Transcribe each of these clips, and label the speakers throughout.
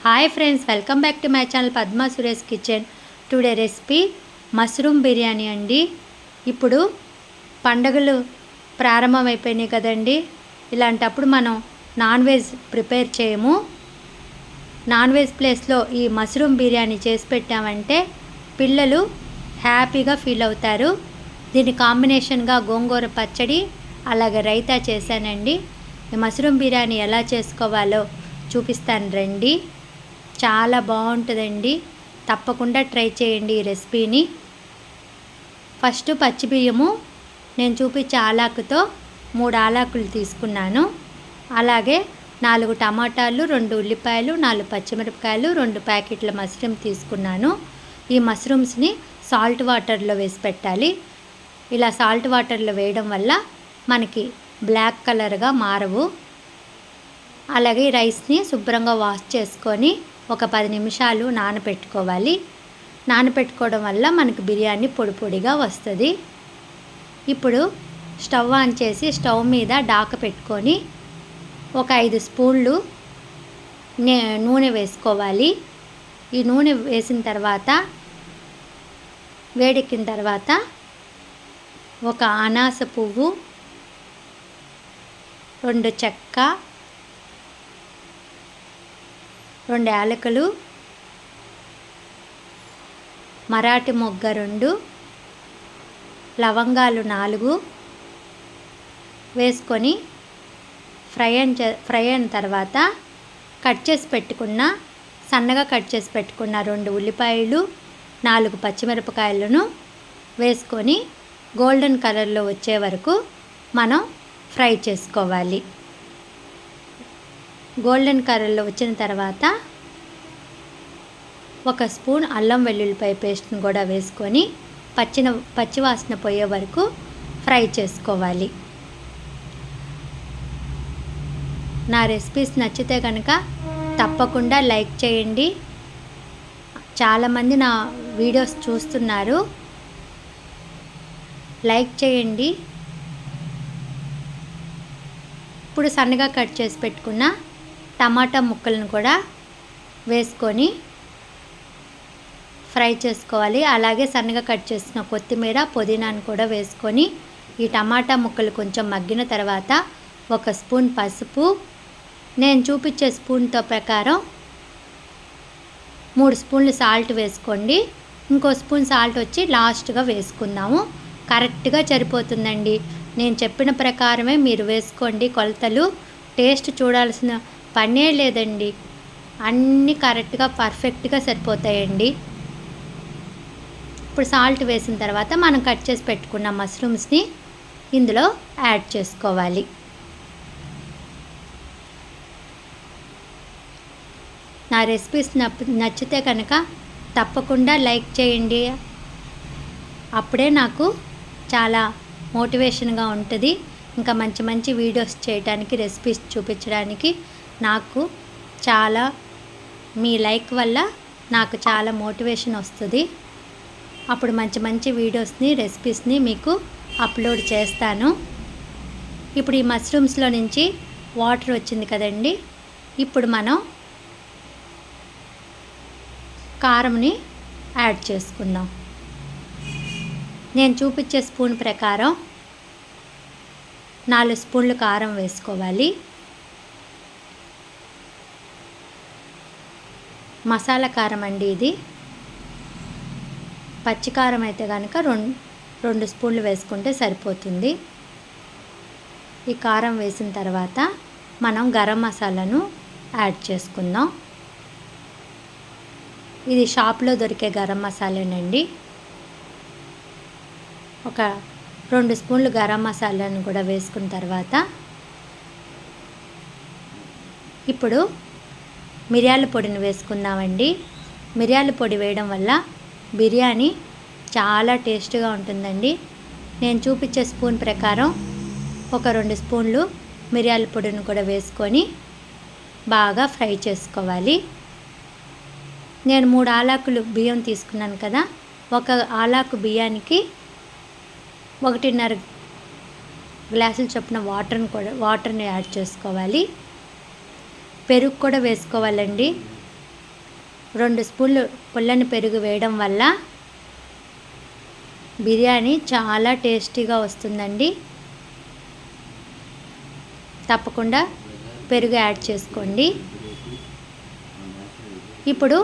Speaker 1: Hi friends, welcome back to my channel Padma Suresh kitchen. Today recipe mushroom biryani అండి. ఇప్పుడు పండగలు ప్రారంభమైపోయినాయి కదండి. ఇలాంటప్పుడు మనం నాన్ వెజ్ ప్రిపేర్ చేయము. నాన్ వెజ్ ప్లేస్లో ఈ మష్రూమ్ బిర్యానీ చేసి పెట్టామంటే పిల్లలు హ్యాపీగా ఫీల్ అవుతారు. దీని కాంబినేషన్గా గోంగూర పచ్చడి అలాగే రైతా చేశానండి. ఈ మష్రూమ్ బిర్యానీ ఎలా చేసుకోవాలో చూపిస్తాను రండి. చాలా బాగుంటుందండి. తప్పకుండా ట్రై చేయండి ఈ రెసిపీని. ఫస్ట్ పచ్చి బియ్యము నేను చూపించే ఆలాకుతో 3 ఆలాకులు తీసుకున్నాను. అలాగే 4 టమాటాలు, 2 ఉల్లిపాయలు, 4 పచ్చిమిరపకాయలు, 2 ప్యాకెట్ల మష్రూమ్ తీసుకున్నాను. ఈ మష్రూమ్స్ని సాల్ట్ వాటర్లో వేసి పెట్టాలి. ఇలా సాల్ట్ వాటర్లో వేయడం వల్ల మనకి బ్లాక్ కలర్గా మారవు. అలాగే రైస్ని శుభ్రంగా వాష్ చేసుకొని ఒక 10 నిమిషాలు నానబెట్టుకోవాలి. నానబెట్టుకోవడం వల్ల మనకి బిర్యానీ పొడి పొడిగా వస్తుంది. ఇప్పుడు స్టవ్ ఆన్ చేసి స్టవ్ మీద డాక పెట్టుకొని ఒక 5 స్పూన్లు నూనె వేసుకోవాలి. ఈ నూనె వేసిన తర్వాత వేడెక్కిన తర్వాత ఒక అనాస పువ్వు, 2 చెక్క, 2 యాలకులు, మరాఠీ మొగ్గ 2, లవంగాలు 4 వేసుకొని ఫ్రై అయిన తర్వాత సన్నగా కట్ చేసి పెట్టుకున్న 2 ఉల్లిపాయలు, 4 పచ్చిమిరపకాయలను వేసుకొని గోల్డెన్ కలర్లో వచ్చే వరకు మనం ఫ్రై చేసుకోవాలి. గోల్డెన్ కలర్లో వచ్చిన తర్వాత 1 స్పూన్ అల్లం వెల్లుల్లిపాయ పేస్ట్ని కూడా వేసుకొని పచ్చివాసన పోయే వరకు ఫ్రై చేసుకోవాలి. నా రెసిపీస్ నచ్చితే కనుక తప్పకుండా లైక్ చేయండి. చాలామంది నా వీడియోస్ చూస్తున్నారు, లైక్ చేయండి. ఇప్పుడు సన్నగా కట్ చేసి పెట్టుకున్న టమాటా ముక్కలను కూడా వేసుకొని ఫ్రై చేసుకోవాలి. అలాగే సన్నగా కట్ చేసిన కొత్తిమీర, పుదీనాను కూడా వేసుకొని ఈ టమాటా ముక్కలు కొంచెం మగ్గిన తర్వాత 1 స్పూన్ పసుపు, నేను చూపించే స్పూన్తో ప్రకారం 3 స్పూన్లు సాల్ట్ వేసుకోండి. ఇంకో స్పూన్ సాల్ట్ వచ్చి లాస్ట్గా వేసుకుందాము. కరెక్ట్గా సరిపోతుందండి. నేను చెప్పిన ప్రకారమే మీరు వేసుకోండి. కొలతలు టేస్ట్ చూడాల్సిన పనే లేదండి. అన్నీ కరెక్ట్గా పర్ఫెక్ట్గా సరిపోతాయండి. ఇప్పుడు సాల్ట్ వేసిన తర్వాత మనం కట్ చేసి పెట్టుకున్న మష్రూమ్స్ని ఇందులో యాడ్ చేసుకోవాలి. నా రెసిపీస్ నచ్చితే కనుక తప్పకుండా లైక్ చేయండి. అప్పుడే నాకు చాలా మోటివేషన్గా ఉంటుంది. ఇంకా మంచి మంచి వీడియోస్ చేయడానికి, రెసిపీస్ చూపించడానికి నాకు చాలా, మీ లైక్ వల్ల నాకు చాలా మోటివేషన్ వస్తుంది. అప్పుడు మంచి మంచి వీడియోస్ని, రెసిపీస్ని మీకు అప్లోడ్ చేస్తాను. ఇప్పుడు ఈ మష్రూమ్స్లో నుంచి వాటర్ వచ్చింది కదండి. ఇప్పుడు మనం కారంని యాడ్ చేసుకుందాం. నేను చూపించే స్పూన్ ప్రకారం 4 స్పూన్లు కారం వేసుకోవాలి. మసాలా కారం అండి ఇది. పచ్చికారం అయితే కనుక 2 స్పూన్లు వేసుకుంటే సరిపోతుంది. ఈ కారం వేసిన తర్వాత మనం గరం మసాలాను యాడ్ చేసుకుందాం. ఇది షాప్లో దొరికే గరం మసాలానండి. ఒక 2 స్పూన్లు గరం మసాలాను కూడా వేసుకున్న తర్వాత ఇప్పుడు మిరియాల పొడిని వేసుకుందామండి. మిరియాల పొడి వేయడం వల్ల బిర్యానీ చాలా టేస్ట్గా ఉంటుందండి. నేను చూపించే స్పూన్ ప్రకారం ఒక 2 స్పూన్లు మిరియాల పొడిని కూడా వేసుకొని బాగా ఫ్రై చేసుకోవాలి. నేను 3 ఆలాకులు బియ్యం తీసుకున్నాను కదా. 1 ఆలాకు బియ్యానికి 1.5 గ్లాసుల చొప్పున వాటర్ని యాడ్ చేసుకోవాలి. పెరుగు కూడా వేసుకోవాలండి. 2 స్పూన్లు పుల్లని పెరుగు వేయడం వల్ల బిర్యానీ చాలా టేస్టీగా వస్తుందండి. తప్పకుండా పెరుగు యాడ్ చేసుకోండి. ఇప్పుడు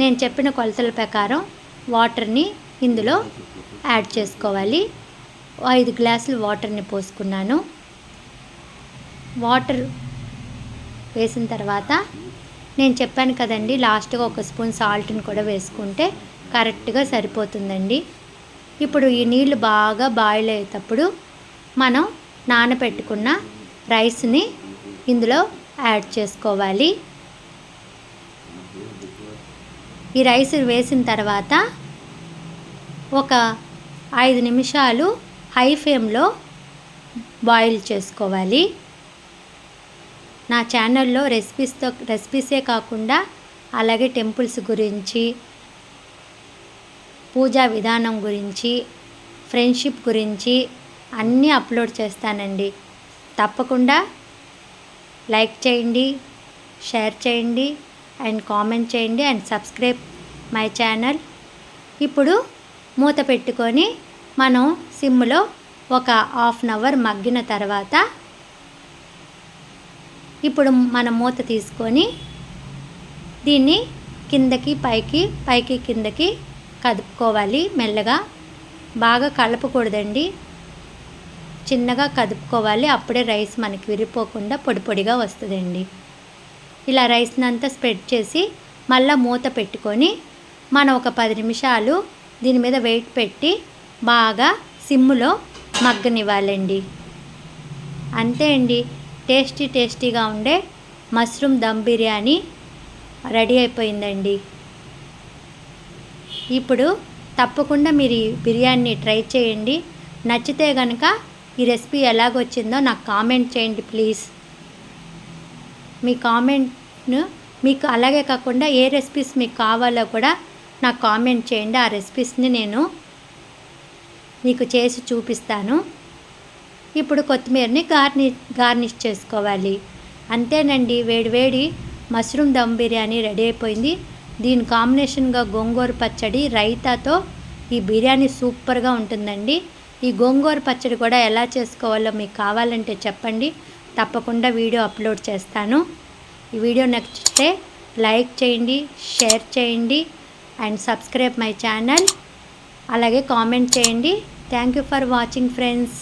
Speaker 1: నేను చెప్పిన కొలతల ప్రకారం వాటర్ని ఇందులో యాడ్ చేసుకోవాలి. 5 గ్లాసులు వాటర్ని పోసుకున్నాను. వాటర్ వేసిన తర్వాత నేను చెప్పాను కదండి, లాస్ట్గా 1 స్పూన్ సాల్ట్ని కూడా వేసుకుంటే కరెక్ట్గా సరిపోతుందండి. ఇప్పుడు ఈ నీళ్ళు బాగా బాయిల్ అయ్యేటప్పుడు మనం నానబెట్టుకున్న రైస్ని ఇందులో యాడ్ చేసుకోవాలి. ఈ రైస్ వేసిన తర్వాత ఒక 5 నిమిషాలు హై ఫ్లేమ్లో బాయిల్ చేసుకోవాలి. నా ఛానల్లో రెసిపీసే కాకుండా అలాగే టెంపుల్స్ గురించి, పూజా విధానం గురించి, ఫ్రెండ్షిప్ గురించి అన్నీ అప్లోడ్ చేస్తానండి. తప్పకుండా లైక్ చేయండి, షేర్ చేయండి అండ్ కామెంట్ చేయండి అండ్ సబ్స్క్రైబ్ మై ఛానల్. ఇప్పుడు మూత పెట్టుకొని మనం సిమ్లో ఒక హాఫ్ అన్ అవర్ మగ్గిన తర్వాత ఇప్పుడు మనం మూత తీసుకొని దీన్ని కిందకి పైకి కిందకి కదుపుకోవాలి. మెల్లగా, బాగా కలపకూడదండి, చిన్నగా కదుపుకోవాలి. అప్పుడే రైస్ మనకి విరిపోకుండా పొడి పొడిగా వస్తుందండి. ఇలా రైస్ని అంతా స్ప్రెడ్ చేసి మళ్ళీ మూత పెట్టుకొని మనం ఒక 10 నిమిషాలు దీని మీద వెయిట్ పెట్టి బాగా సిమ్లో మగ్గనివ్వాలండి. అంతే అండి, టేస్టీగా ఉండే మష్రూమ్ దమ్ బిర్యానీ రెడీ అయిపోయిందండి. ఇప్పుడు తప్పకుండా మీరు ఈ బిర్యానీ ట్రై చేయండి. నచ్చితే కనుక ఈ రెసిపీ ఎలాగొచ్చిందో నాకు కామెంట్ చేయండి ప్లీజ్. మీ కామెంట్ను మీకు అలాగే కాకుండా ఏ రెసిపీస్ మీకు కావాలో కూడా నాకు కామెంట్ చేయండి. ఆ రెసిపీస్ని నేను మీకు చేసి చూపిస్తాను. ఇప్పుడు కొత్తిమీరని గార్నిష్ చేసుకోవాలి. అంతేనండి, వేడి మష్రూమ్ దమ్ బిర్యానీ రెడీ అయిపోయింది. దీని కాంబినేషన్గా గోంగూర పచ్చడి, రైతాతో ఈ బిర్యానీ సూపర్గా ఉంటుందండి. ఈ గోంగూర పచ్చడి కూడా ఎలా చేసుకోవాలో మీకు కావాలంటే చెప్పండి, తప్పకుండా వీడియో అప్లోడ్ చేస్తాను. ఈ వీడియో నచ్చితే లైక్ చేయండి, షేర్ చేయండి అండ్ సబ్స్క్రైబ్ మై ఛానల్. అలాగే కామెంట్ చేయండి. Thank you for watching friends.